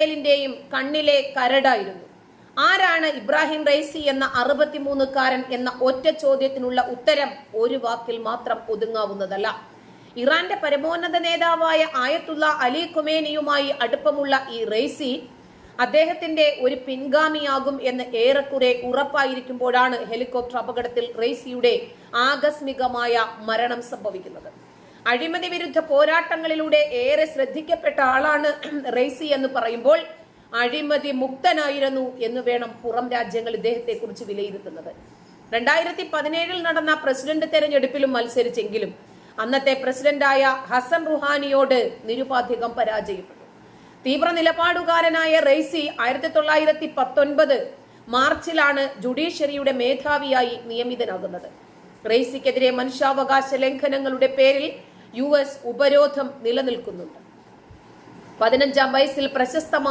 ിന്റെയും കണ്ണിലെ കരടായിരുന്നു. ആരാണ് Ebrahim Raisi എന്ന 63-കാരൻ എന്ന ഒറ്റ ചോദ്യത്തിനുള്ള ഉത്തരം ഒരു വാക്കിൽ മാത്രം ഒതുങ്ങാവുന്നതല്ല. ഇറാന്റെ പരമോന്നത നേതാവായ ആയത്തുള്ള അലി ഖുമേനിയുമായി അടുപ്പമുള്ള ഈ റൈസി അദ്ദേഹത്തിന്റെ ഒരു പിൻഗാമിയാകും എന്ന് ഏറെക്കുറെ ഉറപ്പായിരിക്കുമ്പോഴാണ് ഹെലികോപ്റ്റർ അപകടത്തിൽ റൈസിയുടെ ആകസ്മികമായ മരണം സംഭവിക്കുന്നത്. അഴിമതി വിരുദ്ധ പോരാട്ടങ്ങളിലൂടെ ഏറെ ശ്രദ്ധിക്കപ്പെട്ട ആളാണ് റൈസി എന്ന് പറയുമ്പോൾ അഴിമതി മുക്തനായിരുന്നു എന്ന് വേണം പുറം രാജ്യങ്ങൾ ഇദ്ദേഹത്തെ കുറിച്ച് വിലയിരുത്തുന്നത്. 2017 നടന്ന പ്രസിഡന്റ് തെരഞ്ഞെടുപ്പിലും മത്സരിച്ചെങ്കിലും അന്നത്തെ പ്രസിഡന്റായ ഹസൻ റുഹാനിയോട് നിരുപാധികം പരാജയപ്പെട്ടു. തീവ്ര നിലപാടുകാരനായ റൈസി 1919 മാർച്ചിലാണ് ജുഡീഷ്യറിയുടെ മേധാവിയായി നിയമിതനാകുന്നത്. റൈസിക്കെതിരെ മനുഷ്യാവകാശ ലംഘനങ്ങളുടെ പേരിൽ US ഉപരോധം നിലനിൽക്കുന്നുണ്ട്. 15-ാം വയസ്സിൽ പ്രശസ്തമായ